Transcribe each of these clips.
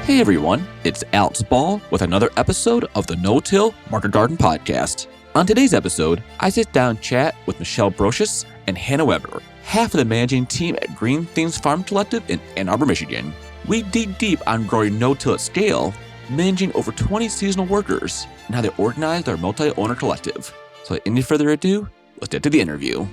Hey everyone, it's Alex Ball with another episode of the No-Till Market Garden Podcast. On today's episode, I sit down and chat with Michelle Brosius and Hannah Weber, half of the managing team at Green Things Farm Collective in Ann Arbor, Michigan. We dig deep on growing no-till at scale, managing over 20 seasonal workers, and how they organize their multi-owner collective. So without any further ado, let's get to the interview.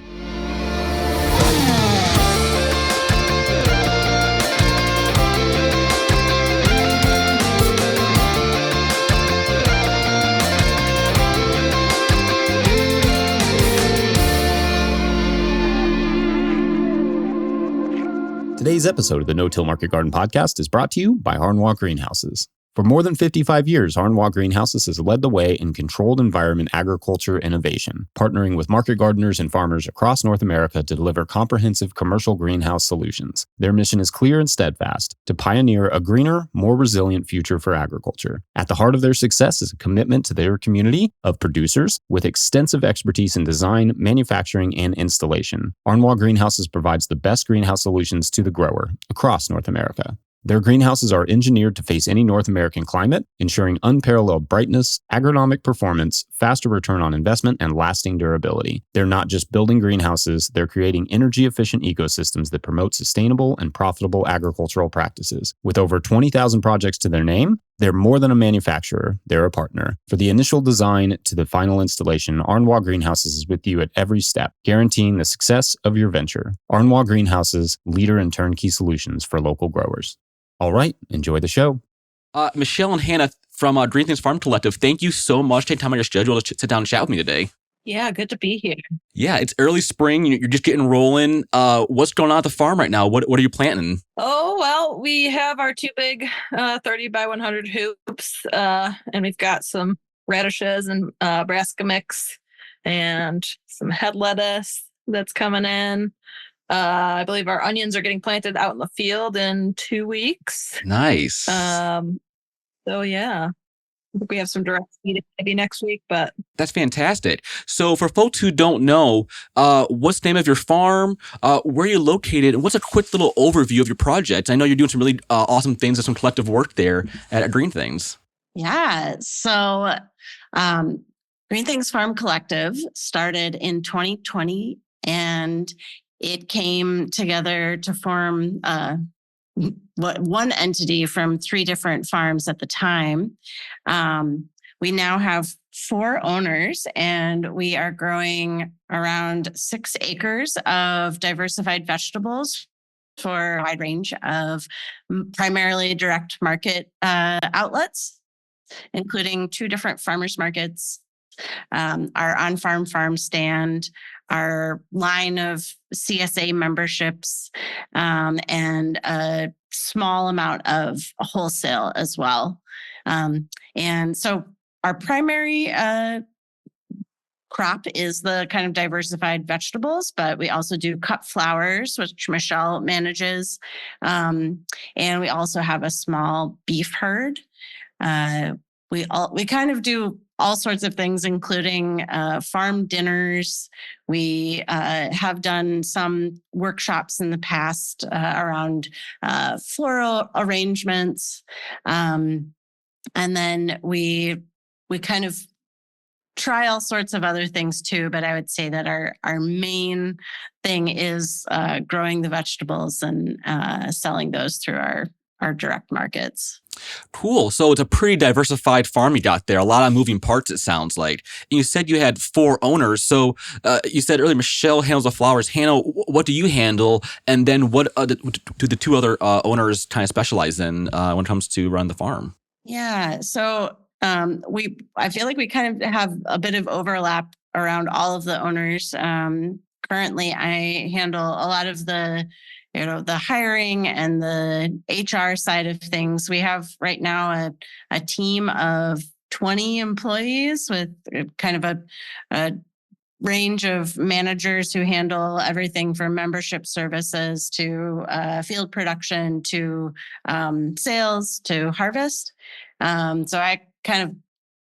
Today's episode of the No-Till Market Garden Podcast is brought to you by Harnois Greenhouses. For more than 55 years, Harnois Greenhouses has led the way in controlled environment agriculture innovation, partnering with market gardeners and farmers across North America to deliver comprehensive commercial greenhouse solutions. Their mission is clear and steadfast: to pioneer a greener, more resilient future for agriculture. At the heart of their success is a commitment to their community of producers with extensive expertise in design, manufacturing, and installation. Harnois Greenhouses provides the best greenhouse solutions to the grower across North America. Their greenhouses are engineered to face any North American climate, ensuring unparalleled brightness, agronomic performance, faster return on investment, and lasting durability. They're not just building greenhouses, they're creating energy-efficient ecosystems that promote sustainable and profitable agricultural practices. With over 20,000 projects to their name, they're more than a manufacturer, they're a partner. For the initial design to the final installation, Harnois Greenhouses is with you at every step, guaranteeing the success of your venture. Harnois Greenhouses, leader in turnkey solutions for local growers. All right, enjoy the show. Michelle and Hannah from Green Things Farm Collective, thank you so much for taking time on your schedule to sit down and chat with me today. Yeah, good to be here. Yeah, it's early spring. You're just getting rolling. What's going on at the farm right now? What are you planting? Oh, well, we have our two big 30 by 100 hoops, and we've got some radishes and brassica mix and some head lettuce that's coming in. I believe our onions are getting planted out in the field in 2 weeks. Nice. So yeah, I think we have some direct seed maybe next week, but That's fantastic. So for folks who don't know, what's the name of your farm? Where are you located? And what's a quick little overview of your project? I know you're doing some really awesome things and some collective work there at Green Things. Yeah. So Green Things Farm Collective started in 2020, and it came together to form one entity from 3 different farms at the time. We now have 4 owners, and we are growing around 6 acres of diversified vegetables for a wide range of primarily direct market outlets, including 2 different farmers markets, our on-farm farm stand, our line of CSA memberships, and a small amount of wholesale as well. And so our primary crop is the kind of diversified vegetables, but we also do cut flowers, which Michelle manages. And we also have a small beef herd. We kind of do all sorts of things, including farm dinners. We have done some workshops in the past around floral arrangements. And then we kind of try all sorts of other things too, but I would say that our main thing is growing the vegetables and selling those through our direct markets. Cool. So it's a pretty diversified farm you got there. A lot of moving parts, it sounds like. And you said you had 4 owners. So you said earlier Michelle handles the flowers. Hannah, what do you handle? And then what do the 2 other owners kind of specialize in when it comes to run the farm? Yeah. So I feel like we kind of have a bit of overlap around all of the owners. Currently, I handle a lot of the hiring and the HR side of things. We have right now a team of 20 employees with kind of a range of managers who handle everything from membership services to field production to sales to harvest. So I kind of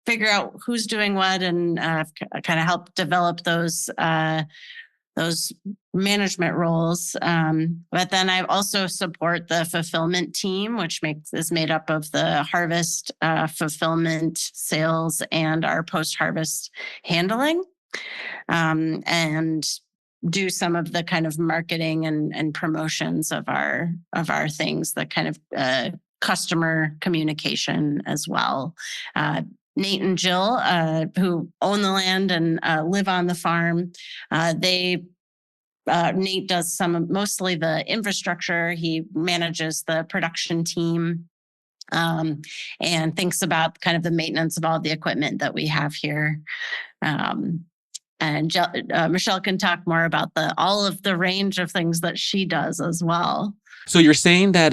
figure out who's doing what and kind of help develop those management roles. But then I also support the fulfillment team, which is made up of the harvest, fulfillment, sales, and our post-harvest handling, and do some of the kind of marketing and promotions of our things, the kind of customer communication as well. Nate and Jill, who own the land and live on the farm, Nate does mostly the infrastructure. He manages the production team, and thinks about kind of the maintenance of all the equipment that we have here. And Michelle can talk more about all of the range of things that she does as well. So you're saying that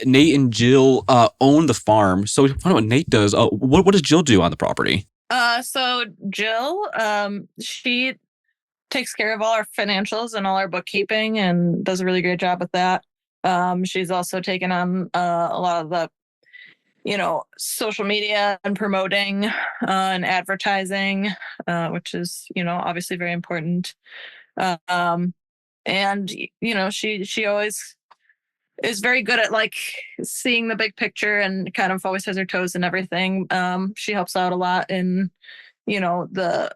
Nate and Jill own the farm. So find out what Nate does. What does Jill do on the property? So Jill, she takes care of all our financials and all our bookkeeping and does a really great job with that. She's also taken on a lot of the, social media and promoting and advertising, which is, obviously very important. And, she always is very good at like seeing the big picture and kind of always has her toes in everything. She helps out a lot in, the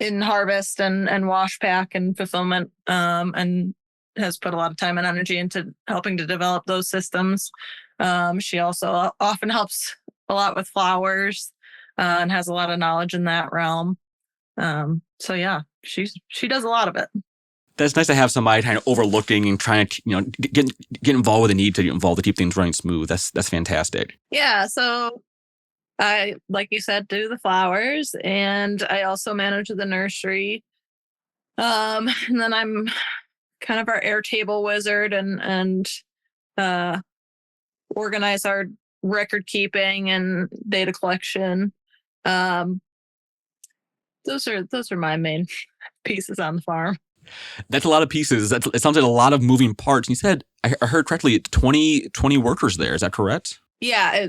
in harvest and wash pack and fulfillment, and has put a lot of time and energy into helping to develop those systems. She also often helps a lot with flowers, and has a lot of knowledge in that realm. So yeah, she does a lot of it. That's nice to have somebody kind of overlooking and trying to, get involved with the need to get involved to keep things running smooth. That's fantastic. Yeah. So I, like you said, do the flowers, and I also manage the nursery. And then I'm kind of our AirTable wizard and organize our record keeping and data collection. Those are my main pieces on the farm. That's a lot of pieces. It sounds like a lot of moving parts. You said, I heard correctly, 20 workers there. Is that correct? Yeah,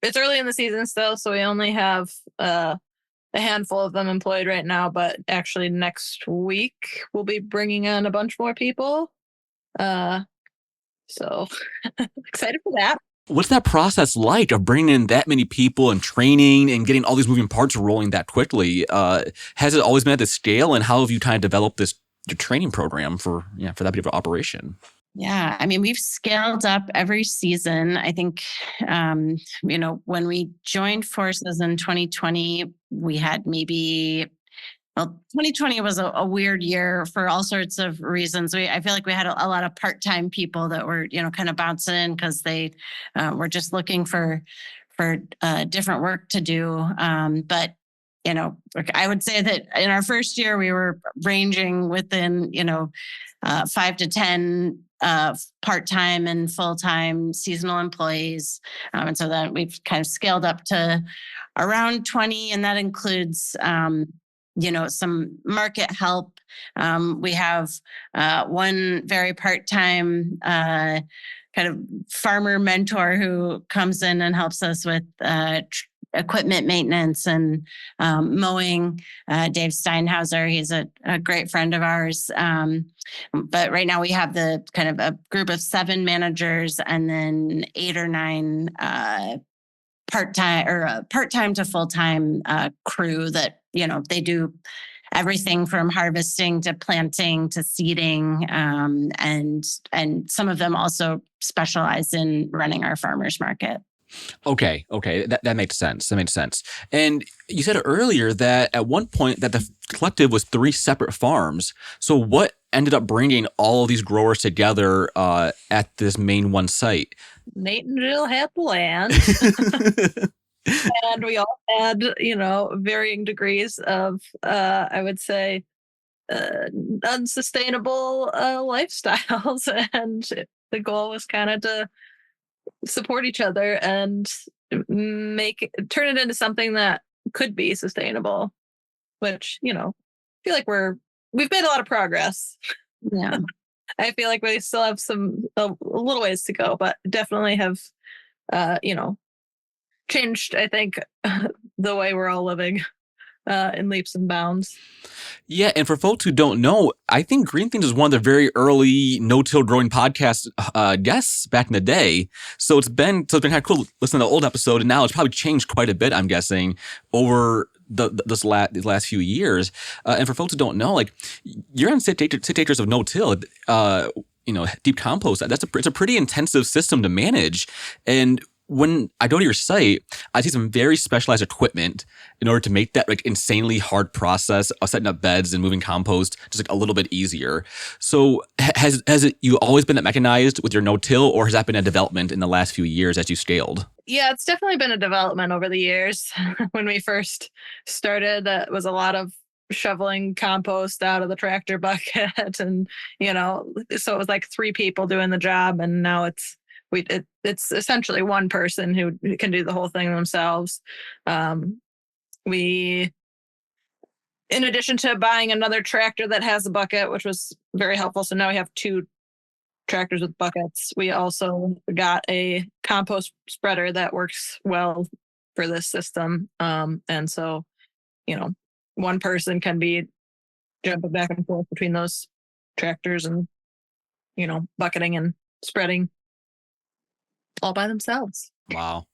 it's early in the season still, so we only have a handful of them employed right now. But actually, next week we'll be bringing on a bunch more people. So excited for that. What's that process like of bringing in that many people and training and getting all these moving parts rolling that quickly? Has it always been at this scale, and how have you kind of developed this training program for that big of an operation? Yeah, I mean, we've scaled up every season. I think, when we joined forces in 2020, we had 2020 was a weird year for all sorts of reasons. I feel like we had a lot of part-time people that were, kind of bouncing in because they were just looking for different work to do. But I would say that in our first year, we were ranging within, 5 to 10 part-time and full-time seasonal employees. And so that we've kind of scaled up to around 20, and that includes, some market help. We have one very part-time kind of farmer mentor who comes in and helps us with equipment maintenance and mowing. Dave Steinhauser, he's a great friend of ours. But right now we have the kind of a group of 7 managers and then 8 or 9 part-time to full-time crew that, they do everything from harvesting to planting to seeding. And some of them also specialize in running our farmers market. Okay. That makes sense. That makes sense. And you said earlier that at one point that the collective was 3 separate farms. So what ended up bringing all of these growers together at this main one site? Nate and Jill had the land. And we all had, varying degrees of, I would say, unsustainable lifestyles. And the goal was kind of to support each other and turn it into something that could be sustainable, which, I feel like we've made a lot of progress. Yeah. I feel like we still have a little ways to go, but definitely have, changed, I think, the way we're all living. in leaps and bounds. Yeah, and for folks who don't know, I think Green Things is one of the very early no-till growing podcast guests back in the day. So it's been kind of cool listening to the old episode, and now it's probably changed quite a bit, I'm guessing, over these last few years. And for folks who don't know, like, you're on 6 acres of no-till. Deep compost. It's a pretty intensive system to manage, and when I go to your site, I see some very specialized equipment in order to make that like insanely hard process of setting up beds and moving compost just like a little bit easier. So has you always been that mechanized with your no-till, or has that been a development in the last few years as you scaled? Yeah, it's definitely been a development over the years. When we first started, it was a lot of shoveling compost out of the tractor bucket, and so it was like 3 people doing the job, and now it's essentially one person who can do the whole thing themselves. We, in addition to buying another tractor that has a bucket, which was very helpful, so now we have 2 tractors with buckets. We also got a compost spreader that works well for this system. And so, one person can be jumping back and forth between those tractors and, bucketing and spreading all by themselves. Wow.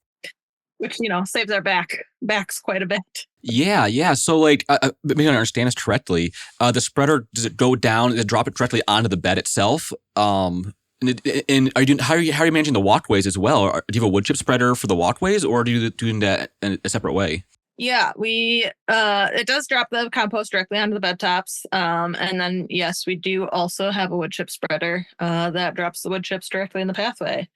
Which, saves our backs quite a bit. Yeah. So like, maybe I understand this correctly. The spreader, does it go down? Does it drop it directly onto the bed itself? And how are you managing the walkways as well? Do you have a wood chip spreader for the walkways, or do you do that in a separate way? Yeah, it does drop the compost directly onto the bed tops. And then, yes, we do also have a wood chip spreader that drops the wood chips directly in the pathway.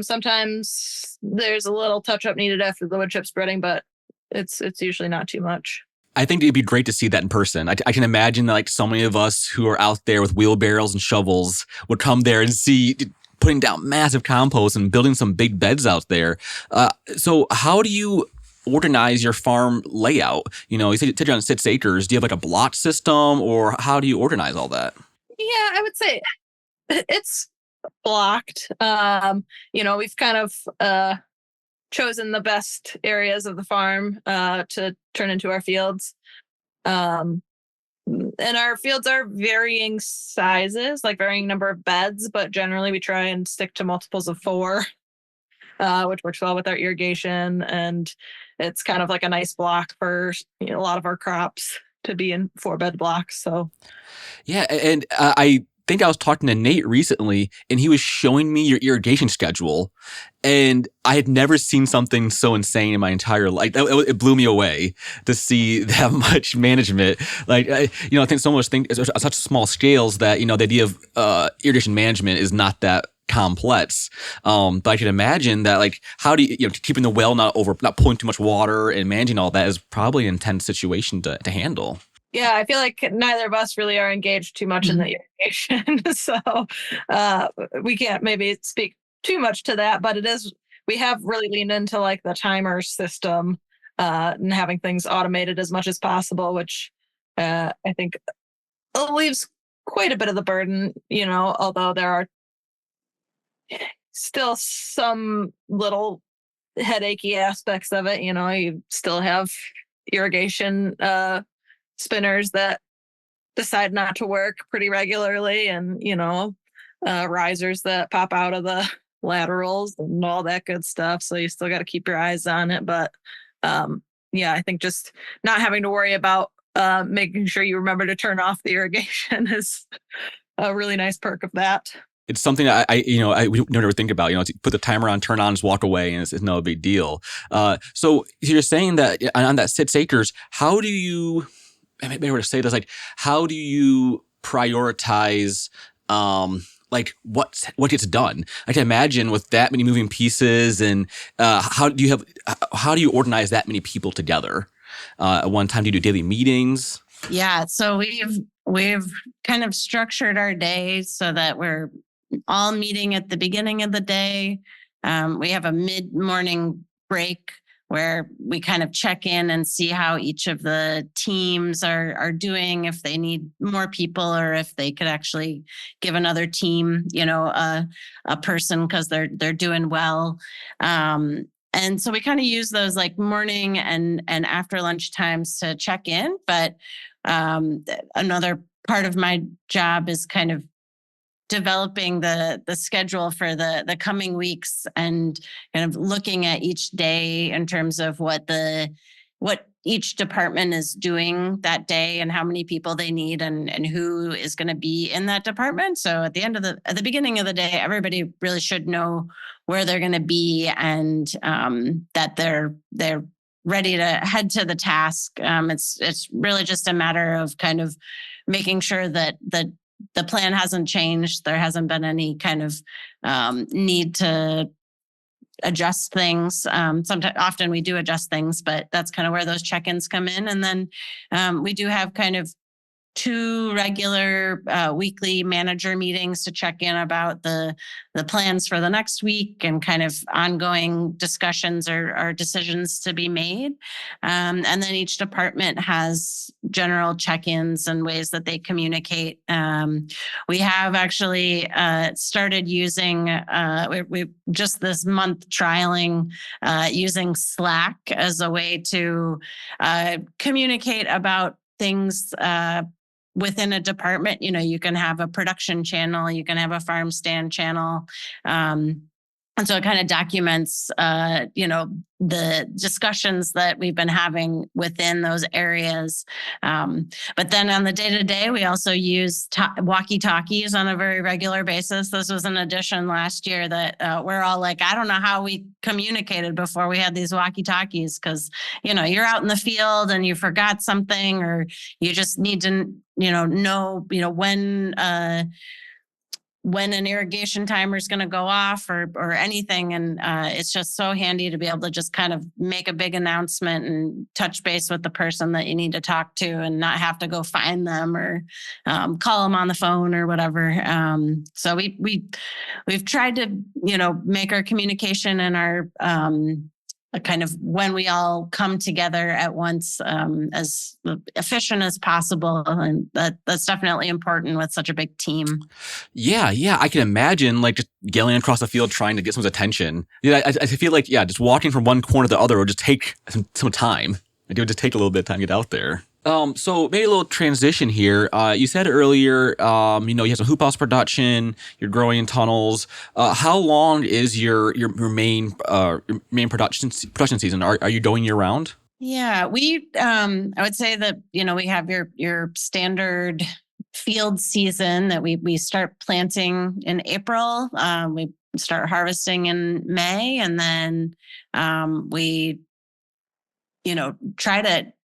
Sometimes there's a little touch up needed after the wood chip spreading, but it's usually not too much. I think it'd be great to see that in person. I can imagine that, like, so many of us who are out there with wheelbarrows and shovels would come there and see putting down massive compost and building some big beds out there. So how do you organize your farm layout? You said you're on 6 acres. Do you have like a block system, or how do you organize all that? Yeah, I would say it's blocked. We've kind of chosen the best areas of the farm to turn into our fields. And our fields are varying sizes, like varying number of beds, but generally we try and stick to multiples of 4, which works well with our irrigation. And it's kind of like a nice block for a lot of our crops to be in 4-bed blocks. So, yeah, and I think I was talking to Nate recently, and he was showing me your irrigation schedule, and I had never seen something so insane in my entire life. It blew me away to see that much management. Like, I think so much things at such small scales that the idea of irrigation management is not that complex. But I can imagine that, like, how do you keeping the well not pulling too much water and managing all that is probably an intense situation to handle. Yeah, I feel like neither of us really are engaged too much in the irrigation. So we can't maybe speak too much to that, but we have really leaned into like the timer system and having things automated as much as possible, which I think leaves quite a bit of the burden, although there are still some little headachy aspects of it. You still have irrigation spinners that decide not to work pretty regularly, and risers that pop out of the laterals and all that good stuff, so you still got to keep your eyes on it. But I think just not having to worry about making sure you remember to turn off the irrigation is a really nice perk of that. It's something we don't ever think about. Put the timer on, turn on, just walk away, and it's no big deal. So you're saying that on that 6 acres, how do you? Maybe we're to say this, like, how do you prioritize, like what gets done? I can imagine with that many moving pieces, and how do you organize that many people together at one time? Do you do daily meetings? Yeah, so we've kind of structured our day so that we're all meeting at the beginning of the day. We have a mid-morning break where we kind of check in and see how each of the teams are doing, if they need more people, or if they could actually give another team, a person, because they're doing well. And so we kind of use those like morning and after lunch times to check in. But another part of my job is kind of developing the schedule for the coming weeks and kind of looking at each day in terms of what each department is doing that day and how many people they need and who is going to be in that department. So at the beginning of the day, everybody really should know where they're going to be and that they're ready to head to the task. It's really just a matter of kind of making sure that the plan hasn't changed. There hasn't been any kind of need to adjust things. Often we do adjust things, but that's kind of where those check-ins come in. And then we do have kind of 2 regular weekly manager meetings to check in about the plans for the next week and kind of ongoing discussions or decisions to be made. And then each department has general check-ins and ways that they communicate. We have actually started using, we just this month trialing using Slack as a way to communicate about things within a department. You can have a production channel, you can have a farm stand channel. And so it kind of documents, the discussions that we've been having within those areas. But then on the day-to-day, we also use walkie-talkies on a very regular basis. This was an addition last year that we're all like, I don't know how we communicated before we had these walkie-talkies because, you're out in the field and you forgot something or you just need to, know when an irrigation timer is going to go off or anything. And it's just so handy to be able to just kind of make a big announcement and touch base with the person that you need to talk to and not have to go find them or call them on the phone or whatever. So we've tried to, make our communication and our kind of when we all come together at once as efficient as possible. And that's definitely important with such a big team. Yeah. I can imagine like just yelling across the field trying to get someone's attention. I feel like, just walking from one corner to the other would just take some time. It would just take a little bit of time to get out there. So maybe a little transition here. You said earlier, you have some hoop house production, you're growing in tunnels. How long is your main production season? Are you going year round? Yeah, I would say that, we have your standard field season that we start planting in April. We start harvesting in May, and then we,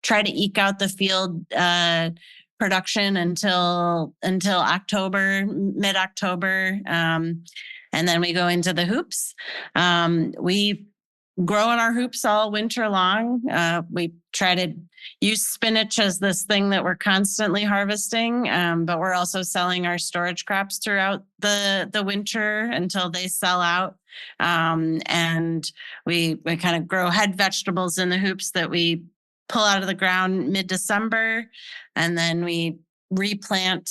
try to eke out the field production until October, mid-October. And then we go into the hoops. We grow in our hoops all winter long. We try to use spinach as this thing that we're constantly harvesting, but we're also selling our storage crops throughout the winter until they sell out. And we kind of grow head vegetables in the hoops that we pull out of the ground mid-December, and then we replant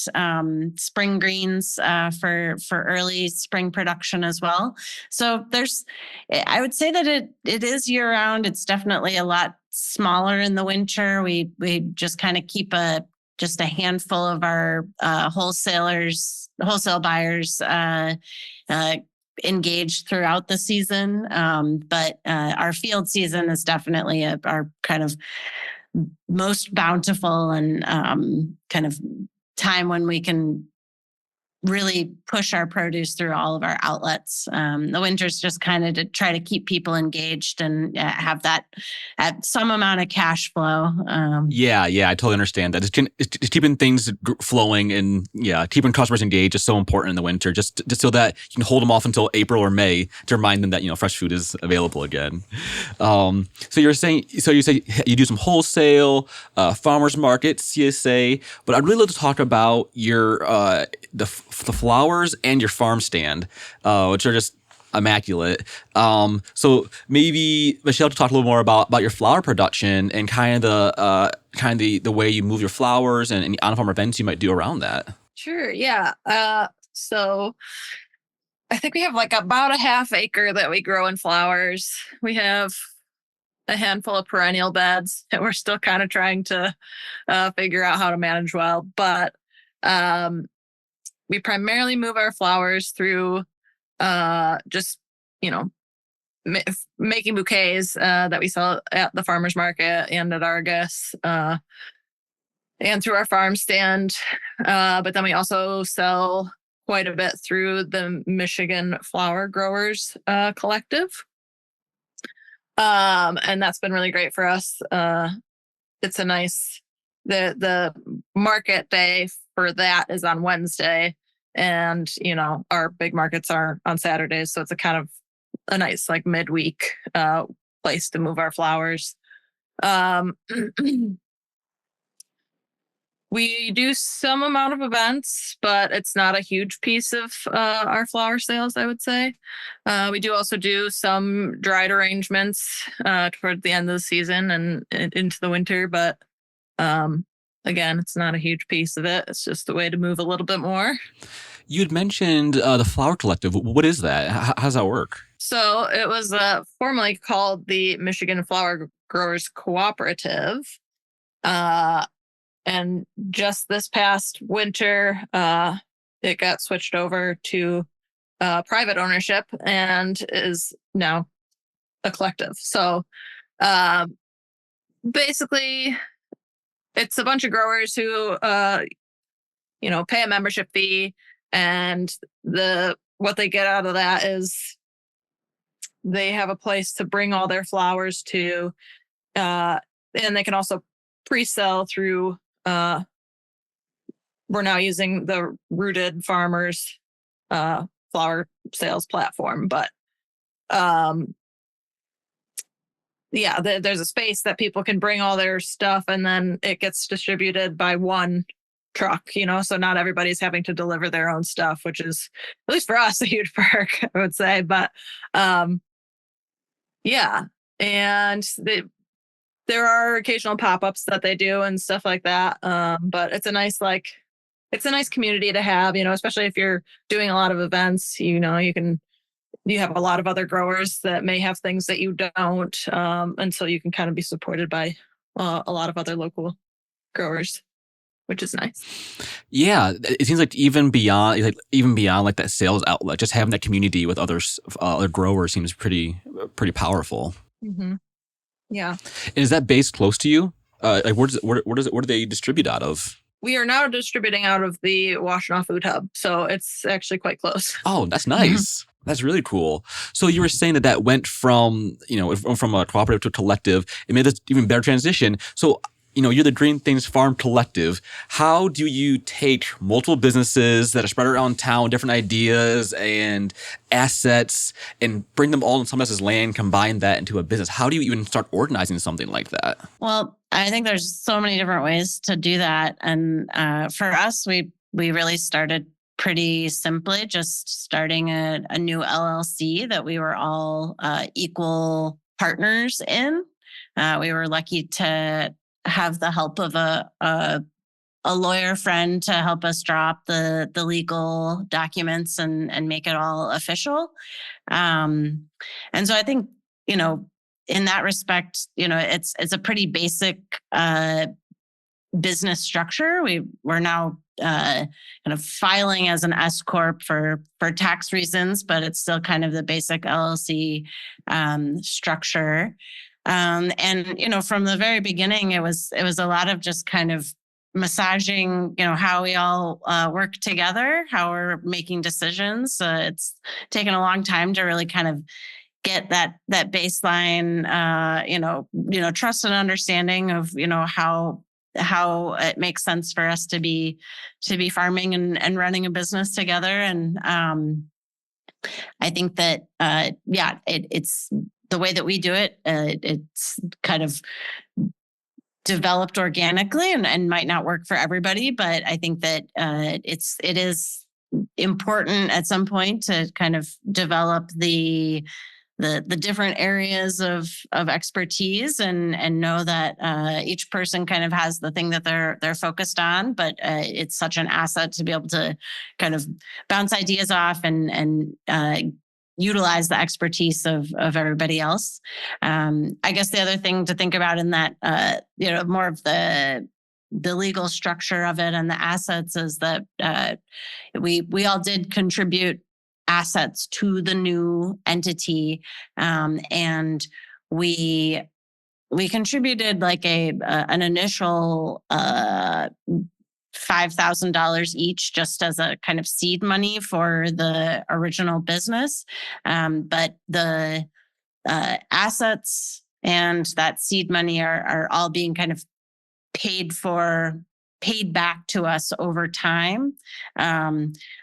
spring greens for early spring production as well. So I would say that it is year round. It's definitely a lot smaller in the winter. We just kind of keep just a handful of our wholesale buyers engaged throughout the season. But our field season is definitely our kind of most bountiful and kind of time when we can really push our produce through all of our outlets. The winter's just kind of to try to keep people engaged and have that at some amount of cash flow. Yeah, I totally understand that. It's keeping things flowing and keeping customers engaged is so important in the winter, just so that you can hold them off until April or May to remind them that fresh food is available again. So you say you do some wholesale, farmers market, CSA, but I'd really love to talk about your the flowers and your farm stand, which are just immaculate. So maybe Michelle, to talk a little more about your flower production and kind of the way you move your flowers and any on-farm events you might do around that. Sure. Yeah. So I think we have like about a half acre that we grow in flowers. We have a handful of perennial beds that we're still kind of trying to figure out how to manage well. But we primarily move our flowers through just, you know, making bouquets that we sell at the farmer's market and at Argus and through our farm stand. But then we also sell quite a bit through the Michigan Flower Growers Collective. And that's been really great for us. It's a nice, the market day for that is on Wednesday. And, you know, our big markets are on Saturdays. So it's a kind of a nice like midweek place to move our flowers. We do some amount of events, but it's not a huge piece of our flower sales, I would say. We do also do some dried arrangements toward the end of the season and into the winter, but again, it's not a huge piece of it. It's just a way to move a little bit more. You'd mentioned the Flower Collective. What is that? How does that work? So it was formerly called the Michigan Flower Growers Cooperative. And just this past winter, it got switched over to private ownership and is now a collective. So basically, it's a bunch of growers who, pay a membership fee, and what they get out of that is they have a place to bring all their flowers to, and they can also pre-sell through. We're now using the Rooted Farmers flower sales platform, but there's a space that people can bring all their stuff, and then it gets distributed by one truck, so not everybody's having to deliver their own stuff, which is, at least for us, a huge perk, I would say. But and there are occasional pop-ups that they do and stuff like that. But it's a nice community to have, especially if you're doing a lot of events, you have a lot of other growers that may have things that you don't. And so you can kind of be supported by a lot of other local growers, which is nice. Yeah, it seems like even beyond like that sales outlet, just having that community with other growers seems pretty powerful. Mm-hmm. Yeah. And is that base close to you? Where do they distribute out of? We are now distributing out of the Washtenaw Food Hub, so it's actually quite close. Oh, that's nice. That's really cool. So you were saying that went from from a cooperative to a collective. It made this even better transition. So you're the Green Things Farm Collective. How do you take multiple businesses that are spread around town, different ideas and assets, and bring them all on someone else's land, combine that into a business? How do you even start organizing something like that? Well, I think there's so many different ways to do that. And for us, we really started pretty simply, just starting a new LLC that we were all equal partners in. We were lucky to have the help of a lawyer friend to help us draw up the legal documents and make it all official. And so I think, in that respect, it's a pretty basic business structure. We're now kind of filing as an S corp for tax reasons, but it's still kind of the basic LLC structure. And from the very beginning, it was a lot of just kind of massaging, how we all work together, how we're making decisions. It's taken a long time to really kind of get that baseline, trust and understanding of, how it makes sense for us to be farming and running a business together. And I think that, it's the way that we do it. It's kind of developed organically and might not work for everybody, but I think that it is important at some point to kind of develop the the different areas of expertise and know that each person kind of has the thing that they're focused on. But it's such an asset to be able to kind of bounce ideas off and utilize the expertise of everybody else. I guess the other thing to think about in that, more of the legal structure of it and the assets is that we all did contribute assets to the new entity, and we contributed like an initial $5,000 each just as a kind of seed money for the original business. But the assets and that seed money are all being kind of paid back to us over time.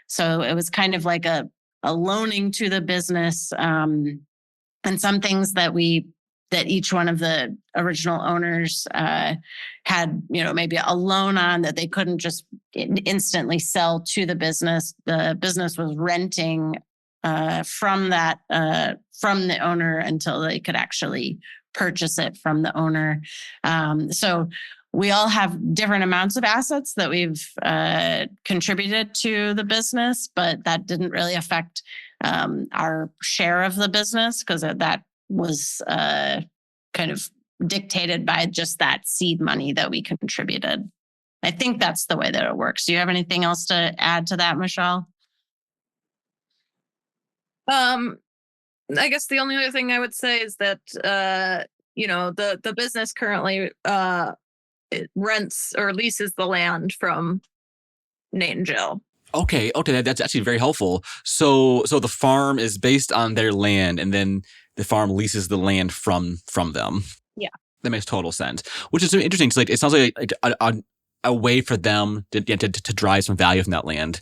So it was kind of like a loaning to the business, and some things that each one of the original owners had, maybe a loan on that they couldn't just instantly sell to the business. The business was renting from the owner until they could actually purchase it from the owner. So we all have different amounts of assets that we've contributed to the business, but that didn't really affect our share of the business because that was kind of dictated by just that seed money that we contributed. I think that's the way that it works. Do you have anything else to add to that, Michelle? I guess the only other thing I would say is that the business currently it rents or leases the land from Nate and Jill. Okay, that's actually very helpful. So the farm is based on their land, and then the farm leases the land from them. Yeah, that makes total sense. Which is interesting. It's like it sounds like a way for them to drive some value from that land,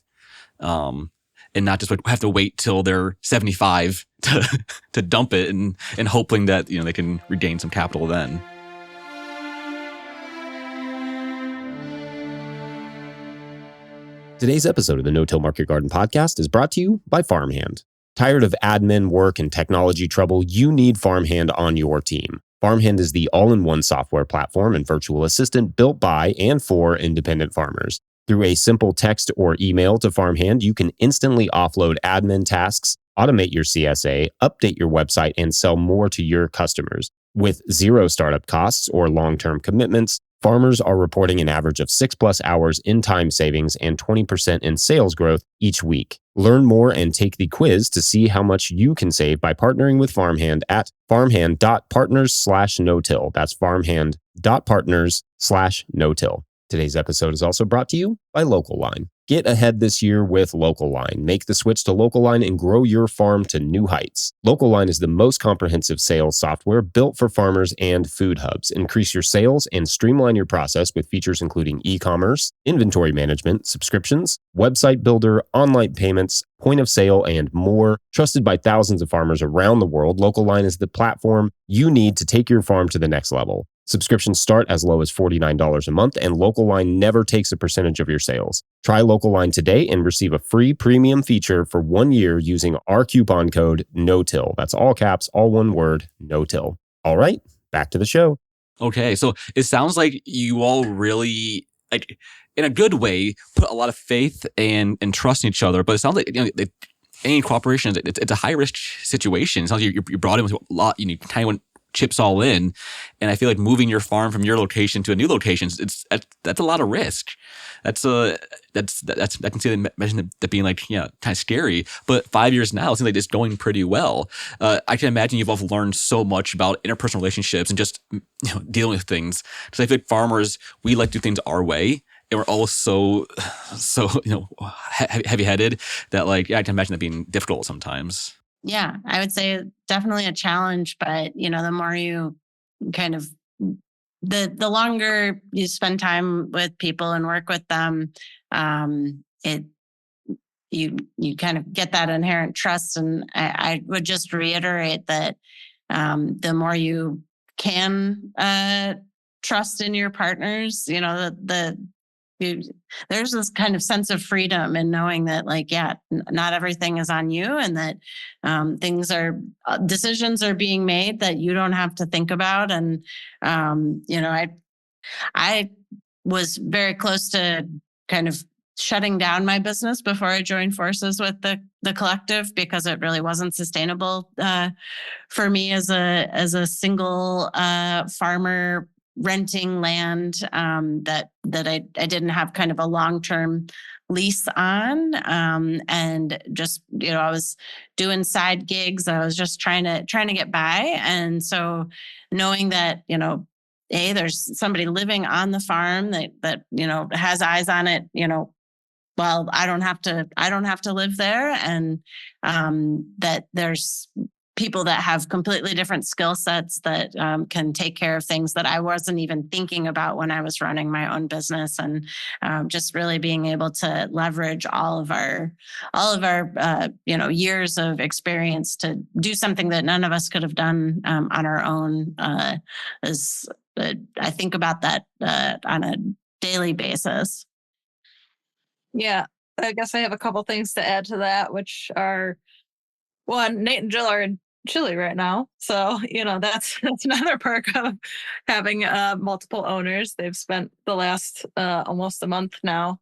and not just have to wait till they're 75 to dump it, and hoping that they can regain some capital then. Today's episode of the No-Till Market Garden podcast is brought to you by FarmHand. Tired of admin work and technology trouble? You need FarmHand on your team. FarmHand is the all-in-one software platform and virtual assistant built by and for independent farmers. Through a simple text or email to FarmHand, you can instantly offload admin tasks, automate your CSA, update your website, and sell more to your customers. With zero startup costs or long-term commitments, farmers are reporting an average of 6+ hours in time savings and 20% in sales growth each week. Learn more and take the quiz to see how much you can save by partnering with FarmHand at farmhand.partners/no-till. That's farmhand.partners/no-till. Today's episode is also brought to you by Local Line. Get ahead this year with Local Line. Make the switch to Local Line and grow your farm to new heights. Local Line is the most comprehensive sales software built for farmers and food hubs. Increase your sales and streamline your process with features including e-commerce, inventory management, subscriptions, website builder, online payments, point of sale, and more. Trusted by thousands of farmers around the world, Local Line is the platform you need to take your farm to the next level. Subscriptions start as low as $49 a month, and Local Line never takes a percentage of your sales. Try Local Line today and receive a free premium feature for 1 year using our coupon code NOTILL. That's all caps, all one word, NOTILL. All right, back to the show. Okay, so it sounds like you all really, like, in a good way, put a lot of faith and trust in each other. But it sounds like any cooperation, it's a high risk situation. It sounds like you're brought in with a lot. You kind of went chips all in, and I feel like moving your farm from your location to a new location, that's a lot of risk. I can see that being like kind of scary. But 5 years now, it seems like it's going pretty well. I can imagine you've both learned so much about interpersonal relationships and just dealing with things. Because I feel like farmers, we like to do things our way. And we're all so heavy-headed that I can imagine that being difficult sometimes. Yeah, I would say definitely a challenge, but the more you kind of the longer you spend time with people and work with them, you kind of get that inherent trust. And I would just reiterate that the more you can trust in your partners, the there's this kind of sense of freedom in knowing that, like, yeah, not everything is on you, and that decisions are being made that you don't have to think about. And I was very close to kind of shutting down my business before I joined forces with the collective, because it really wasn't sustainable for me as a single farmer renting land that I didn't have kind of a long-term lease on, and just I was doing side gigs. I was just trying to get by, and so knowing that there's somebody living on the farm that has eyes on it, well, I don't have to live there, and that there's people that have completely different skill sets that can take care of things that I wasn't even thinking about when I was running my own business, and just really being able to leverage all of our years of experience to do something that none of us could have done on our own. I think about that on a daily basis. Yeah, I guess I have a couple things to add to that, which are, one, Nate and Jill are in Chile right now. So, that's another perk of having multiple owners. They've spent the last almost a month now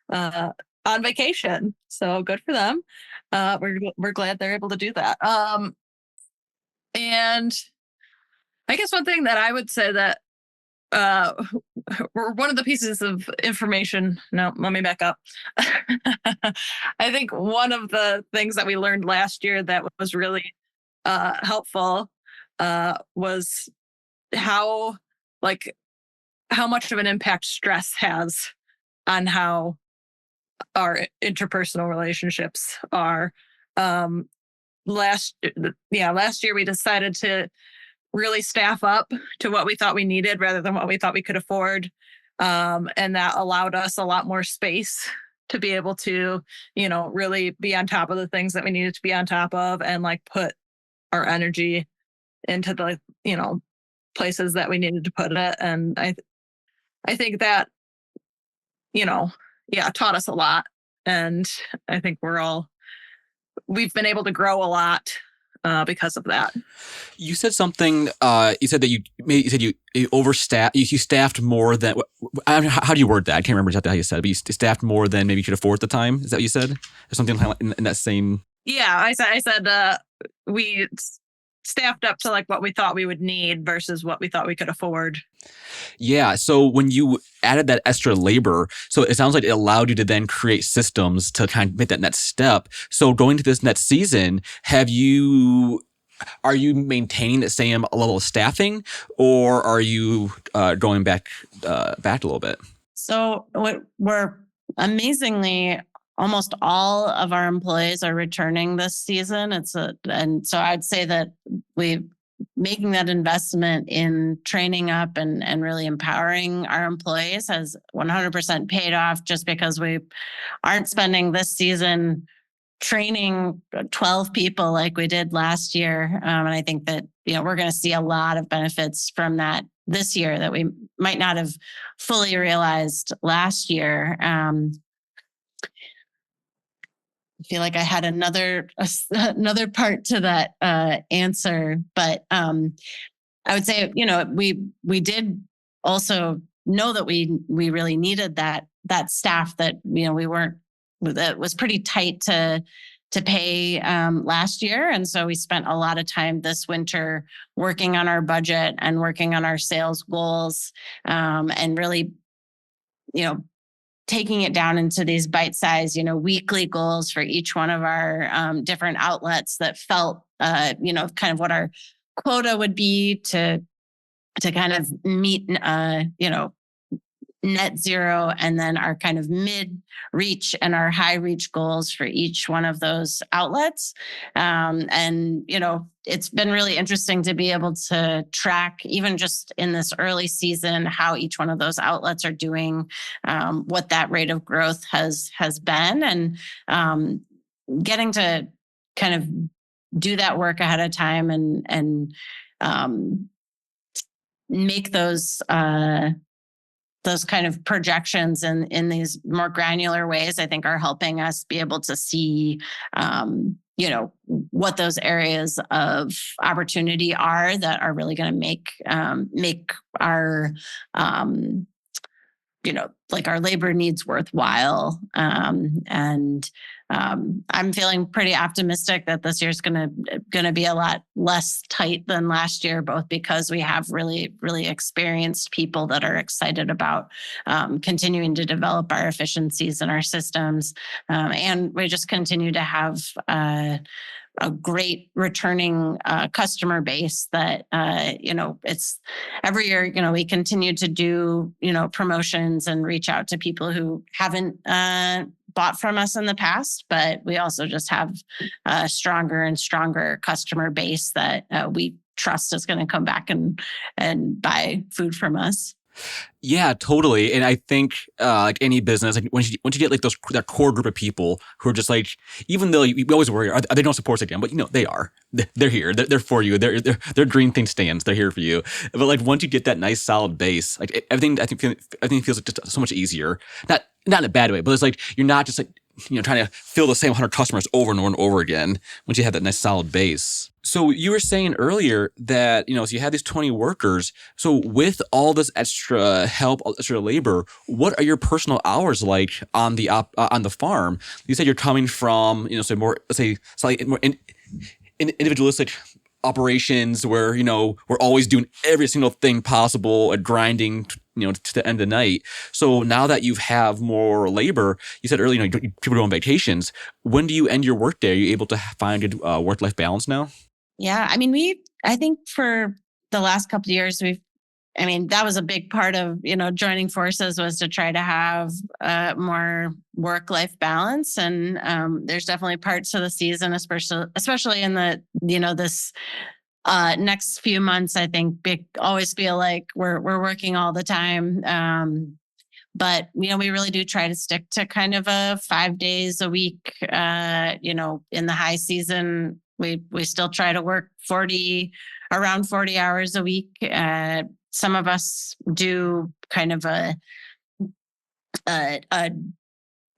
on vacation. So good for them. We're glad they're able to do that. And I guess one thing that I would say that one of the pieces of information. No, let me back up. I think one of the things that we learned last year that was really helpful was how much of an impact stress has on how our interpersonal relationships are. Last year we decided to really staff up to what we thought we needed rather than what we thought we could afford. And that allowed us a lot more space to be able to, really be on top of the things that we needed to be on top of, and put our energy into the, places that we needed to put it. And I think that, taught us a lot. And I think we've been able to grow a lot because of that. You said something. You said that you overstaffed. You staffed more than. How do you word that? I can't remember exactly how you said it, but you staffed more than maybe you could afford at the time. Is that what you said? Or something in that same. Yeah, I said we staffed up to what we thought we would need versus what we thought we could afford. Yeah. So when you added that extra labor, so it sounds like it allowed you to then create systems to kind of make that next step. So going to this next season, are you maintaining the same level of staffing, or are you going back a little bit? So we're amazingly, almost all of our employees are returning this season. And so I'd say that we're making that investment in training up and really empowering our employees has 100% paid off, just because we aren't spending this season training 12 people like we did last year. And I think that, we're going to see a lot of benefits from that this year that we might not have fully realized last year. I feel like I had another part to that answer, but I would say, we did also know that we really needed that staff that that was pretty tight to pay last year, and so we spent a lot of time this winter working on our budget and working on our sales goals, and really, taking it down into these bite-sized, weekly goals for each one of our different outlets that felt, kind of what our quota would be to kind of meet, net zero, and then our kind of mid-reach and our high-reach goals for each one of those outlets. And, it's been really interesting to be able to track, even just in this early season, how each one of those outlets are doing, what that rate of growth has been, and getting to kind of do that work ahead of time and make those those kind of projections in these more granular ways, I think are helping us be able to see, what those areas of opportunity are that are really going to make our, like our labor needs worthwhile. I'm feeling pretty optimistic that this year's going to be a lot less tight than last year, both because we have really, really experienced people that are excited about continuing to develop our efficiencies and our systems. And we just continue to have a great returning customer base that, it's every year, we continue to do, promotions and reach out to people who haven't bought from us in the past, but we also just have a stronger and stronger customer base that we trust is going to come back and buy food from us. Yeah, totally. And I think like any business, like once you get like that core group of people who are just like, even though we always worry, are they don't support us again? But they are. They're here. They're for you. They're green thing stands. They're here for you. But like once you get that nice solid base, like everything, I think everything feels like just so much easier. Not in a bad way, but it's like you're not just like trying to fill the same 100 customers over and over and over again. Once you have that nice solid base. So you were saying earlier that, so you have these 20 workers. So with all this extra help, extra labor, what are your personal hours like on the farm? You said you're coming from, say more, let's say slightly more individualistic operations where, we're always doing every single thing possible and grinding, to the end of the night. So now that you have more labor, you said earlier, people go on vacations. When do you end your workday? Are you able to find a good work-life balance now? Yeah. I think for the last couple of years, that was a big part of, joining forces was to try to have more work-life balance. And there's definitely parts of the season, especially in the, this next few months, I think always feel like we're working all the time. But, we really do try to stick to kind of a 5 days a week. In the high season, we still try to work around 40 hours a week. Some of us do kind of a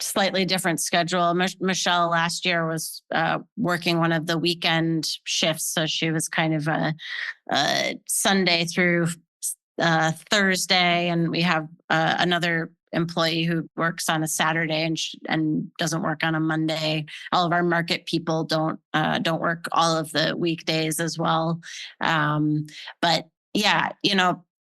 slightly different schedule. Michelle last year was working one of the weekend shifts. So she was kind of a Sunday through Thursday. And we have another employee who works on a Saturday and doesn't work on a Monday. All of our market people don't work all of the weekdays as well. But yeah,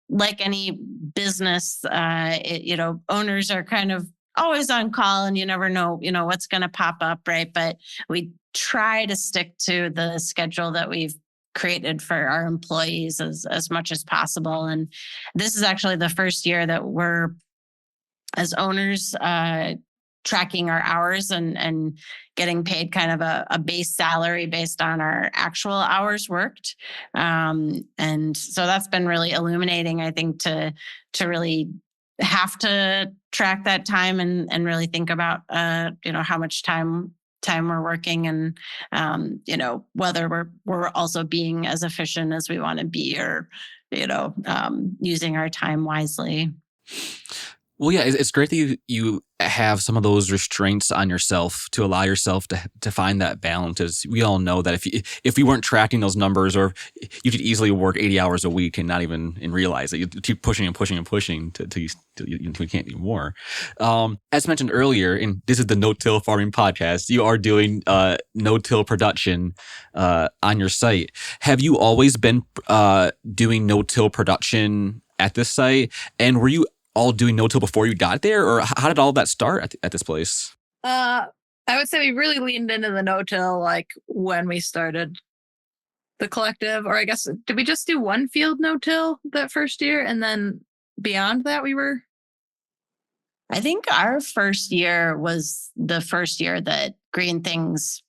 like any business, owners are kind of always on call and you never know, what's going to pop up, right? But we try to stick to the schedule that we've created for our employees as much as possible. And this is actually the first year that we're, as owners, tracking our hours and getting paid kind of a base salary based on our actual hours worked. And so that's been really illuminating, I think, to really have to track that time and really think about, how much time we're working and, whether we're also being as efficient as we want to be or, using our time wisely. Well, yeah, it's great that you have some of those restraints on yourself to allow yourself to find that balance. As we all know that if we weren't tracking those numbers, or you could easily work 80 hours a week and not even realize it. You keep pushing and pushing and pushing until you can't do more. As mentioned earlier, and this is the No-Till Farming Podcast, you are doing no-till production on your site. Have you always been doing no-till production at this site? And were you all doing no-till before you got there, or how did all that start at this place? I would say we really leaned into the no-till like when we started the collective, or I guess, did we just do one field no-till that first year? And then beyond that, I think our first year was the first year that Green Things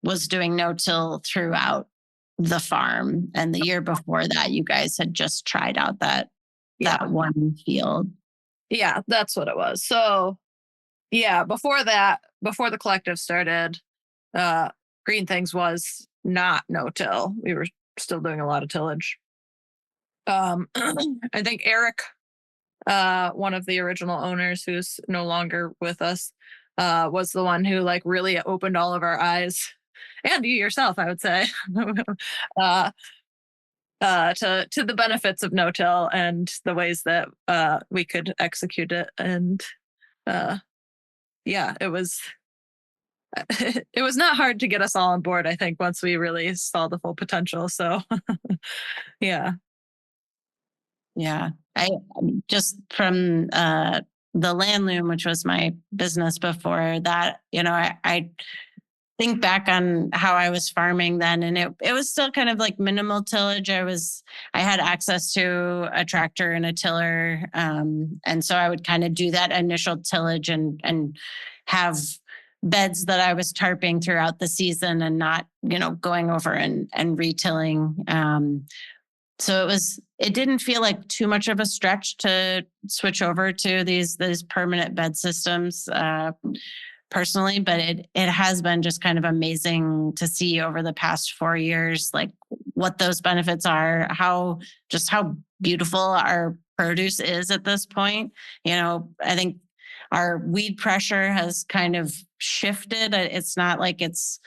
was doing no-till throughout the farm. And the year before that, you guys had just tried out that one field. Yeah, that's what it was. So yeah, before the collective started, Green Things was not no-till. We were still doing a lot of tillage. I think Eric one of the original owners who's no longer with us, was the one who like really opened all of our eyes, and you yourself, I would say, uh, to the benefits of no-till and the ways that we could execute it. And yeah, it was it was not hard to get us all on board, I think, once we really saw the full potential. So yeah. Yeah. I just from the land loom, which was my business before that, I think back on how I was farming then, and it was still kind of like minimal tillage. I had access to a tractor and a tiller. And so I would kind of do that initial tillage and have beds that I was tarping throughout the season and not, going over and retilling. So it didn't feel like too much of a stretch to switch over to these permanent bed systems, personally, but it has been just kind of amazing to see over the past 4 years, like what those benefits are, how beautiful our produce is at this point. I think our weed pressure has kind of shifted. It's not like it's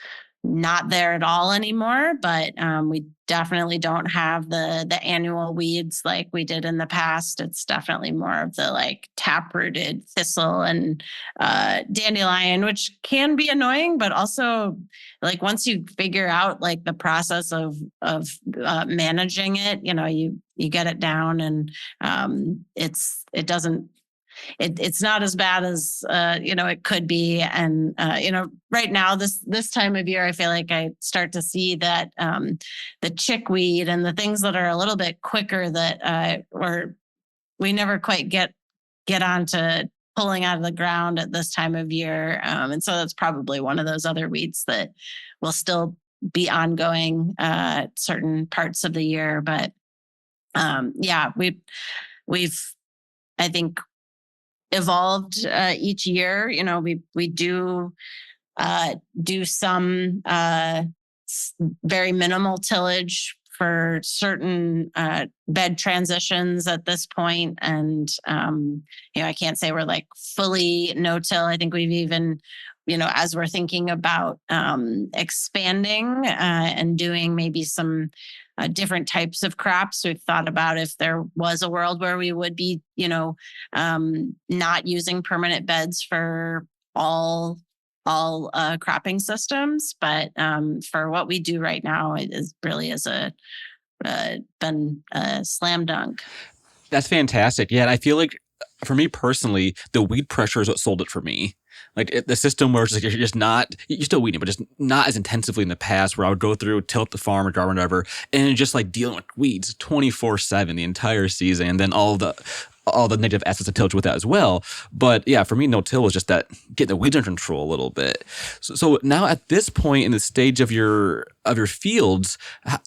not there at all anymore, but we definitely don't have the annual weeds like we did in the past. It's definitely more of the like taprooted thistle and dandelion, which can be annoying, but also like once you figure out like the process of managing it, you get it down, and it's not as bad as it could be. And right now this time of year, I feel like I start to see that the chickweed and the things that are a little bit quicker that we never quite get onto pulling out of the ground at this time of year. And so that's probably one of those other weeds that will still be ongoing certain parts of the year. But yeah, we've I think evolved each year. We do some very minimal tillage for certain bed transitions at this point. And, I can't say we're like fully no-till. I think we've even, as we're thinking about expanding and doing maybe some different types of crops, we've thought about if there was a world where we would be, not using permanent beds for all cropping systems. But for what we do right now, it is really been a slam dunk. That's fantastic. Yeah, and I feel like for me personally, the weed pressure is what sold it for me. Like the system where it's like you're still weeding, but just not as intensively in the past, where I would go through, tilt the farm or garden, whatever, and just like dealing with weeds 24/7 the entire season, and then all the negative aspects of tillage with that as well. But yeah, for me, no-till was just that getting the weeds under control a little bit. So now at this point in the stage of your fields,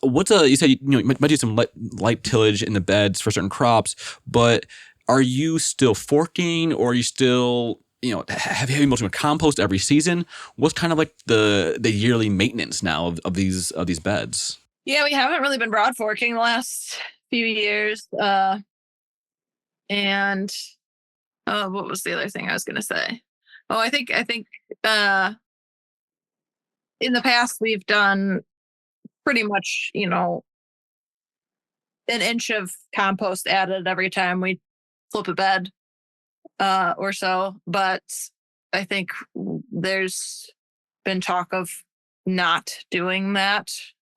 you said you might do some light tillage in the beds for certain crops, but are you still forking, or are you still have heavy mulching with compost every season? What's kind of like the yearly maintenance now of these beds? Yeah, we haven't really been broad forking the last few years. And what was the other thing I was going to say? Oh, I think in the past we've done pretty much, an inch of compost added every time we flip a bed or so. But I think there's been talk of not doing that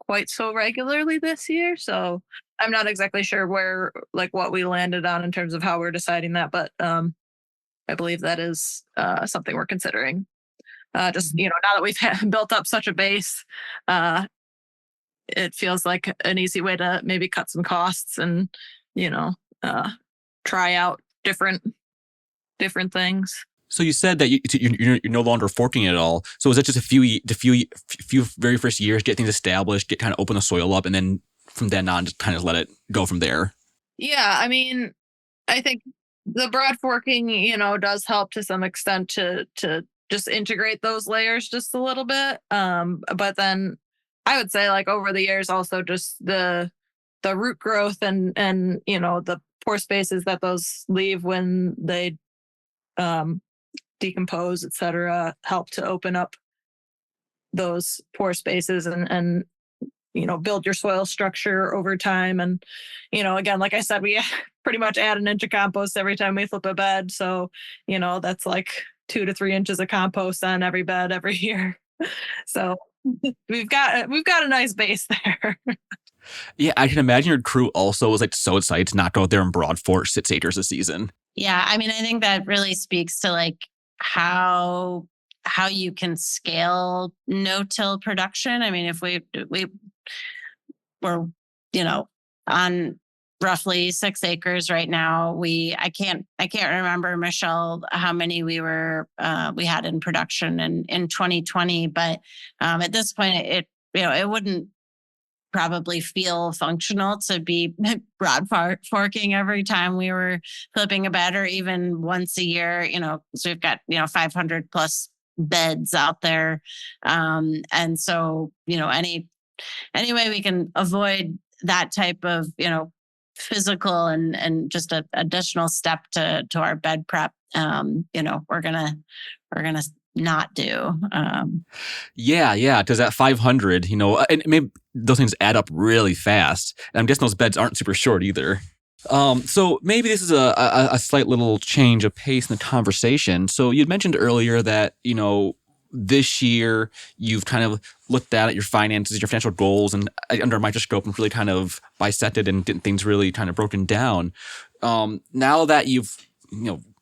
quite so regularly this year. So I'm not exactly sure what we landed on in terms of how we're deciding that, but I believe that is something we're considering. Just, now that we've built up such a base, it feels like an easy way to maybe cut some costs and, try out different things. So you said that you're no longer forking it at all. So is it just a few very first years, get things established, get kind of open the soil up, and then from then on, just kind of let it go from there? Yeah, I mean, I think the broad forking, does help to some extent to just integrate those layers just a little bit. But then I would say like over the years, also just the root growth and the pore spaces that those leave when they decompose, etc., help to open up those pore spaces and build your soil structure over time. And again, like I said, we pretty much add an inch of compost every time we flip a bed, so that's like 2 to 3 inches of compost on every bed every year. So we've got a nice base there. Yeah, I can imagine your crew also was like so excited to not go out there and broad forage 6 acres a season. Yeah, I mean, I think that really speaks to like how you can scale no-till production. I mean, if we were, on roughly 6 acres right now, I can't remember, Michelle, how many we had in production in 2020, but at this point, it wouldn't probably feel functional to be broad forking every time we were flipping a bed, or even once a year. So we've got 500 plus beds out there, and so any way we can avoid that type of physical and just an additional step to our bed prep, we're gonna not do. Yeah, because at 500, and maybe those things add up really fast. And I'm guessing those beds aren't super short either. So maybe this is a slight little change of pace in the conversation. So you'd mentioned earlier that, this year you've kind of looked at your finances, your financial goals, and under a microscope and really kind of bisected and getting things really kind of broken down. Now that you've,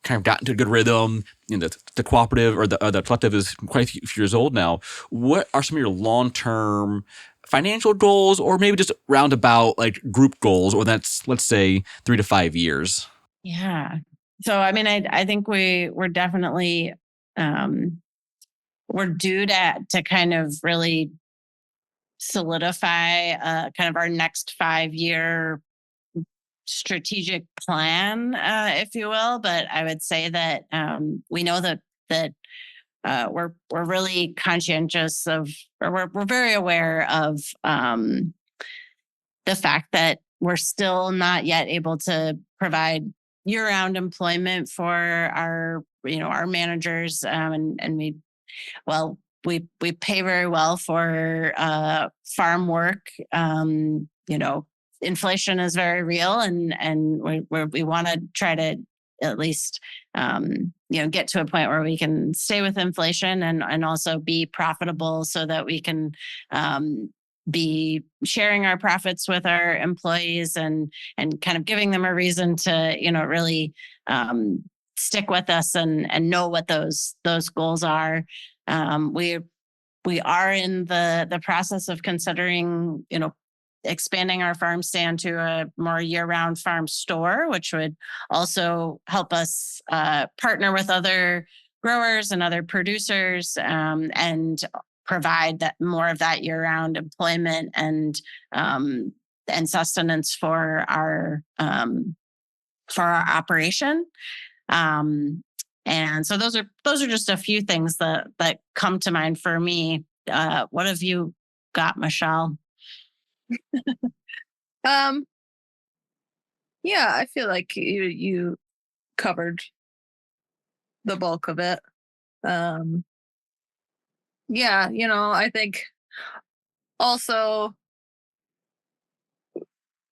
kind of gotten to a good rhythm, the cooperative or the collective is quite a few years old now, what are some of your long-term financial goals, or maybe just roundabout like group goals, or that's, let's say, 3 to 5 years? Yeah. So, I mean, I think we're definitely, we're due to kind of really solidify kind of our next 5-year strategic plan, if you will. But I would say that we know that we're really conscientious of, or we're very aware of the fact that we're still not yet able to provide year-round employment for our managers, and we pay very well for farm work. Inflation is very real, and we want to try to at least get to a point where we can stay with inflation and also be profitable, so that we can be sharing our profits with our employees and kind of giving them a reason to really stick with us and know what those goals are. We are in the process of considering expanding our farm stand to a more year-round farm store, which would also help us partner with other growers and other producers, and provide that more of that year-round employment and sustenance for our operation. And so those are just a few things that come to mind for me. What have you got, Michelle? Yeah, I feel like you covered the bulk of it. Yeah, I think also,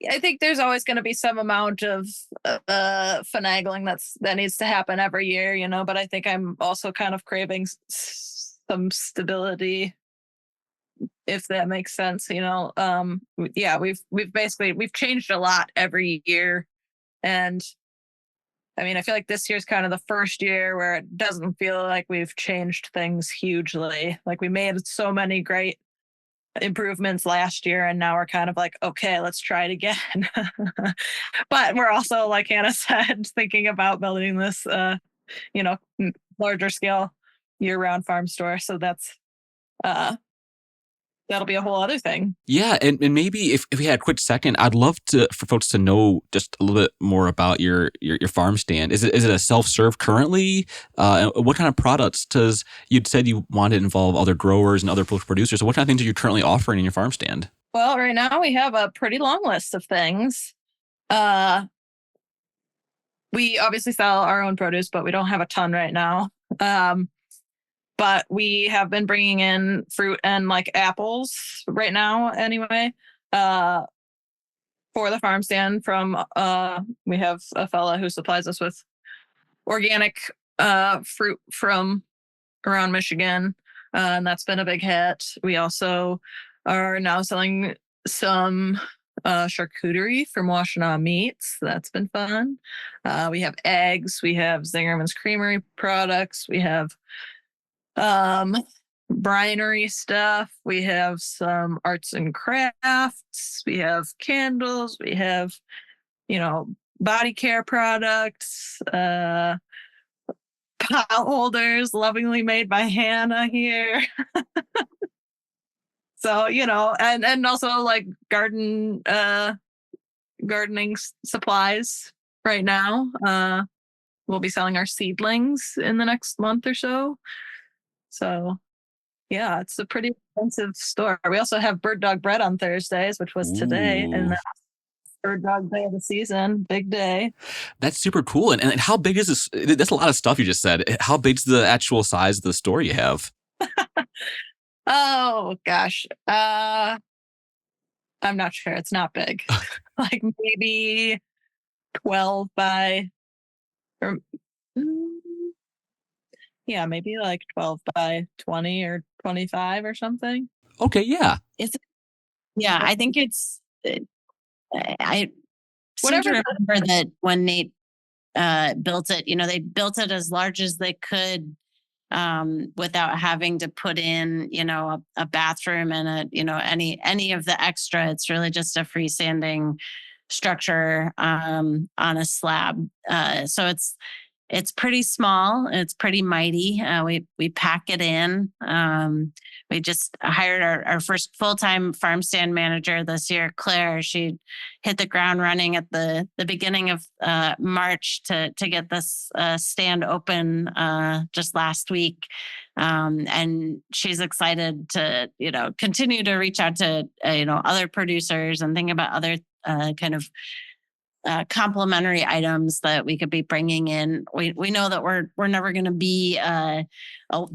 I think there's always going to be some amount of finagling that needs to happen every year, but I think I'm also kind of craving some stability, if that makes sense. Yeah, we've changed a lot every year, and I mean, I feel like this year's kind of the first year where it doesn't feel like we've changed things hugely. Like, we made so many great improvements last year, and now we're kind of like, okay, let's try it again. But we're also, like Hannah said, thinking about building this larger scale year-round farm store. So that's that'll be a whole other thing. Yeah, and maybe if we had a quick second, I'd love for folks to know just a little bit more about your farm stand. Is it a self-serve currently? What kind of products? Because you'd said you wanted to involve other growers and other producers. So what kind of things are you currently offering in your farm stand? Well, right now we have a pretty long list of things. we obviously sell our own produce, but we don't have a ton right now. But we have been bringing in fruit and like apples right now anyway, for the farm stand from, we have a fella who supplies us with organic fruit from around Michigan, and that's been a big hit. We also are now selling some charcuterie from Washtenaw Meats. That's been fun. We have eggs. We have Zingerman's Creamery products. We have brinery stuff. We have some arts and crafts. We have candles. We have, body care products, pot holders lovingly made by Hannah here. So, and also like gardening supplies right now. We'll be selling our seedlings in the next month or so. So yeah, it's a pretty expensive store. We also have bird dog bread on Thursdays, which was today, Ooh. and that's bird dog day of the season. Big day. That's super cool. And how big is this? That's a lot of stuff you just said. How big's the actual size of the store you have? Oh gosh. I'm not sure. It's not big. Like maybe 12 by, or yeah, maybe like 12 by 20 or 25 or something. Okay, yeah. Yeah, I think it's, I seem Whatever. to remember that when Nate built it, they built it as large as they could, without having to put in, a bathroom and any of the extra. It's really just a freestanding structure on a slab. So it's pretty small. It's pretty mighty. We pack it in. We just hired our first full-time farm stand manager this year, Claire. She hit the ground running at the beginning of March to get this stand open just last week. And she's excited to, continue to reach out to, other producers and think about other kind of complementary items that we could be bringing in. We know that we're never going to be the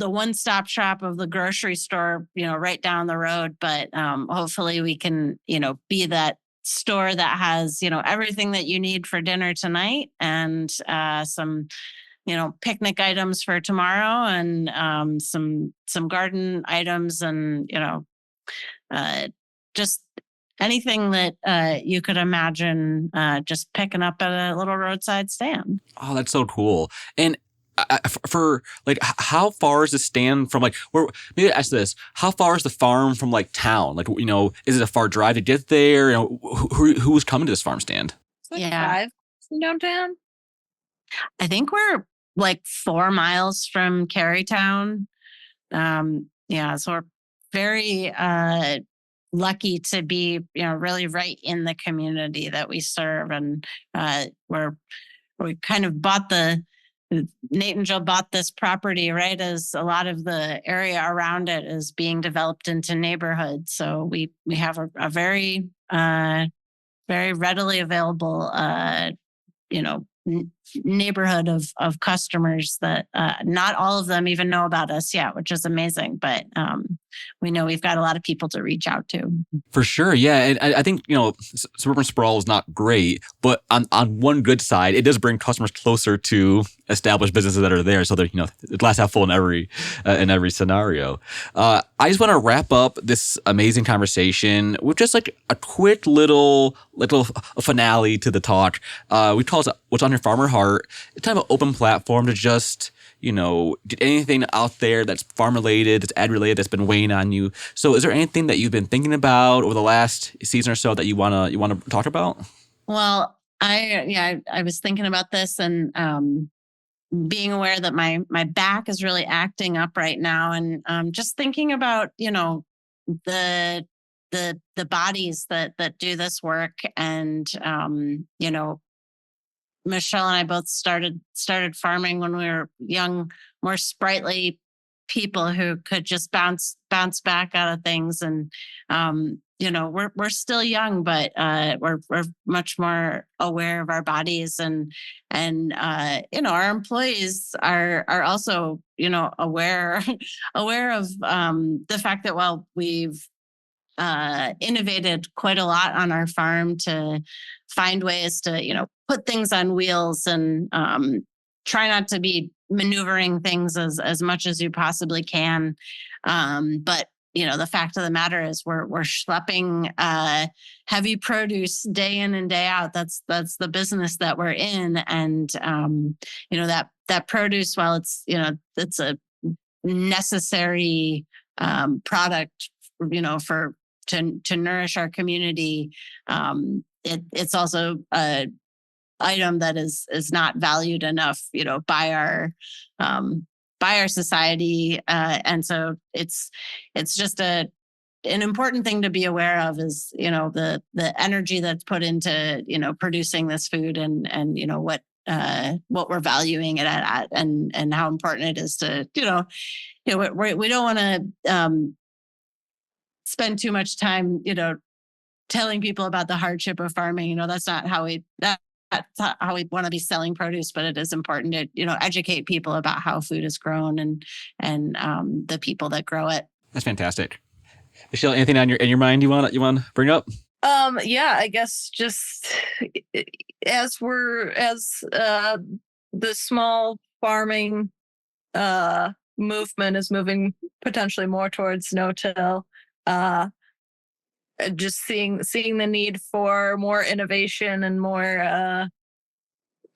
one-stop shop of the grocery store, right down the road. But hopefully we can, be that store that has, everything that you need for dinner tonight and some, picnic items for tomorrow and some garden items and, just anything that you could imagine just picking up at a little roadside stand. Oh, that's so cool. And for like, how far is the stand from like where? Maybe ask this: how far is the farm from like town? Like, is it a far drive to get there? Who was coming to this farm stand? Like 5 from downtown. I think we're like 4 miles from Carytown. So we're very lucky to be, really right in the community that we serve. And we kind of Nate and Jill bought this property right as a lot of the area around it is being developed into neighborhoods. So we have a very, very readily available, neighborhood of customers that not all of them even know about us yet, which is amazing. But we know we've got a lot of people to reach out to. For sure, yeah. And I think, suburban sprawl is not great, but on one good side, it does bring customers closer to established businesses that are there, so that it lasts half full in every scenario. I just want to wrap up this amazing conversation with just like a quick little finale to the talk. We call it "What's on Your Farmer Heart." It's kind of an open platform to just get anything out there that's farm related, that's ad related, that's been weighing on you. So, is there anything that you've been thinking about over the last season or so that you wanna talk about? Well, I was thinking about this and being aware that my back is really acting up right now, and just thinking about the bodies that do this work, and Michelle and I both started farming when we were young, more sprightly people who could just bounce back out of things. And we're still young, but we're much more aware of our bodies, and our employees are also aware of the fact that while we've innovated quite a lot on our farm to find ways to put things on wheels, and try not to be maneuvering things as much as you possibly can. But the fact of the matter is we're schlepping heavy produce day in and day out. That's the business that we're in. And that produce, while it's a necessary product to nourish our community, it's also a item that is not valued enough by our society, and so it's just an important thing to be aware of, is the energy that's put into producing this food, and what we're valuing it at, and how important it is to we don't want to spend too much time telling people about the hardship of farming. That's not how that's not how we want to be selling produce, but it is important to, educate people about how food is grown, and the people that grow it. That's fantastic. Michelle, anything on your mind you want to bring up? Yeah, I guess just as the small farming movement is moving potentially more towards no-till, just seeing the need for more innovation and more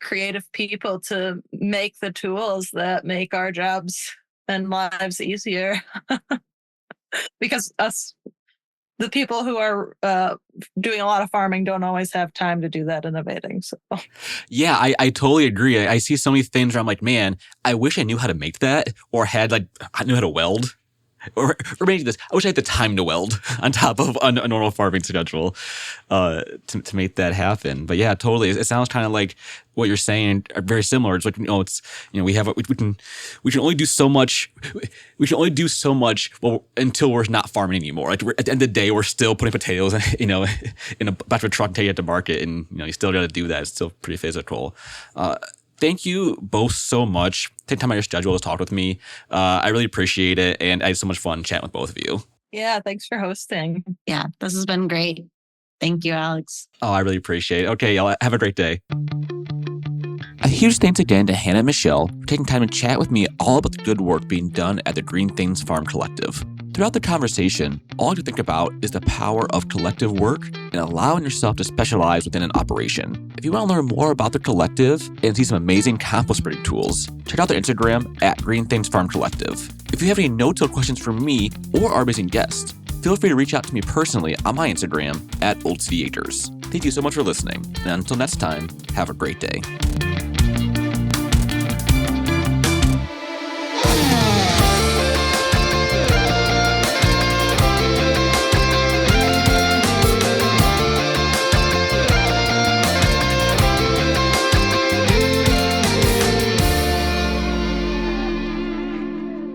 creative people to make the tools that make our jobs and lives easier. Because the people who are doing a lot of farming don't always have time to do that innovating. So yeah, I totally agree. I see so many things where I'm like, man, I wish I knew how to make that, or I knew how to weld. Or maybe this, I wish I had the time to weld on top of a normal farming schedule to make that happen. But yeah, totally. It sounds kind of like what you're saying are very similar. It's like, we can only do so much. We can only do so much until we're not farming anymore. Like at the end of the day, we're still putting potatoes, in a back of a truck and taking it to market, and you still got to do that. It's still pretty physical. Thank you both so much. Take time out of your schedule to talk with me. I really appreciate it, and I had so much fun chatting with both of you. Yeah, thanks for hosting. Yeah, this has been great. Thank you, Alex. Oh, I really appreciate it. Okay, y'all, have a great day. A huge thanks again to Hannah and Michelle for taking time to chat with me all about the good work being done at the Green Things Farm Collective. Throughout the conversation, all I could think about is the power of collective work and allowing yourself to specialize within an operation. If you want to learn more about the collective and see some amazing compost spreading tools, check out their Instagram at Green Things Farm Collective. If you have any no-till questions for me or our amazing guests, feel free to reach out to me personally on my Instagram at Old City Acres. Thank you so much for listening, and until next time, have a great day.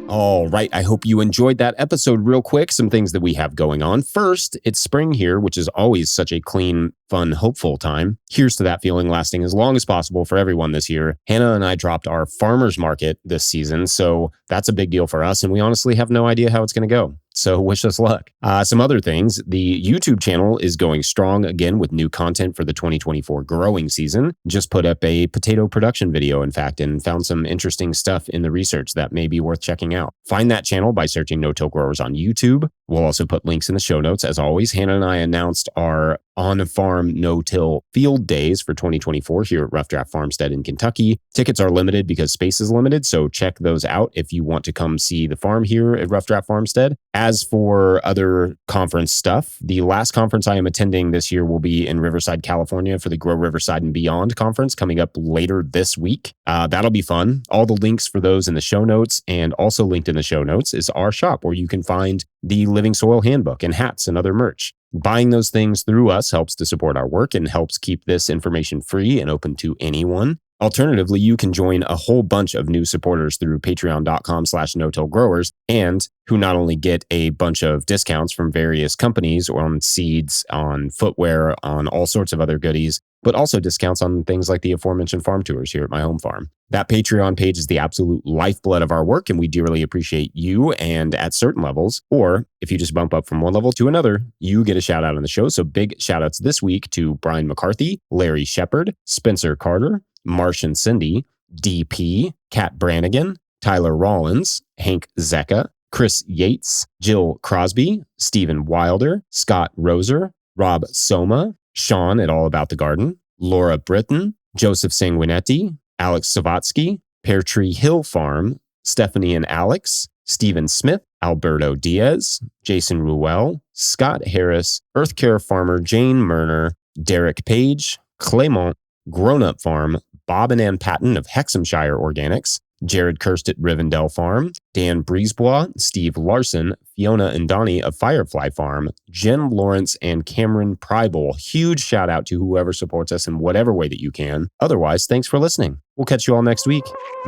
All right, I hope you enjoyed that episode. Real quick, some things that we have going on. First, it's spring here, which is always such a clean, fun, hopeful time. Here's to that feeling lasting as long as possible for everyone this year. Hannah and I dropped our farmers market this season, so that's a big deal for us, and we honestly have no idea how it's going to go. So wish us luck. Some other things, the YouTube channel is going strong again with new content for the 2024 growing season. Just put up a potato production video, in fact, and found some interesting stuff in the research that may be worth checking out. Find that channel by searching No-Till Growers on YouTube. We'll also put links in the show notes. As always, Hannah and I announced our on-farm no-till field days for 2024 here at Rough Draft Farmstead in Kentucky. Tickets are limited because space is limited, so check those out if you want to come see the farm here at Rough Draft Farmstead. As for other conference stuff, the last conference I am attending this year will be in Riverside, California for the Grow Riverside and Beyond conference coming up later this week. That'll be fun. All the links for those in the show notes, and also linked in the show notes is our shop where you can find the Living Soil Handbook and hats and other merch. Buying those things through us helps to support our work and helps keep this information free and open to anyone. Alternatively, you can join a whole bunch of new supporters through patreon.com/no-till-growers, and who not only get a bunch of discounts from various companies or on seeds, on footwear, on all sorts of other goodies, but also discounts on things like the aforementioned farm tours here at my home farm. That Patreon page is the absolute lifeblood of our work, and we dearly appreciate you. And at certain levels, or if you just bump up from one level to another, you get a shout out on the show. So big shout outs this week to Brian McCarthy, Larry Shepard, Spencer Carter, Martian Cindy, DP, Kat Brannigan, Tyler Rollins, Hank Zecca, Chris Yates, Jill Crosby, Stephen Wilder, Scott Roser, Rob Soma, Sean at All About the Garden, Laura Britton, Joseph Sanguinetti, Alex Savatsky, Pear Tree Hill Farm, Stephanie and Alex, Stephen Smith, Alberto Diaz, Jason Ruel, Scott Harris, Earth Care Farmer Jane Murner, Derek Page, Clement, Grown Up Farm, Bob and Ann Patton of Hexhamshire Organics, Jared Kirst at Rivendell Farm, Dan Brisebois, Steve Larson, Fiona and Donnie of Firefly Farm, Jen Lawrence, and Cameron Prybel. Huge shout out to whoever supports us in whatever way that you can. Otherwise, thanks for listening. We'll catch you all next week.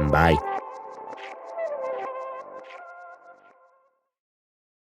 Bye.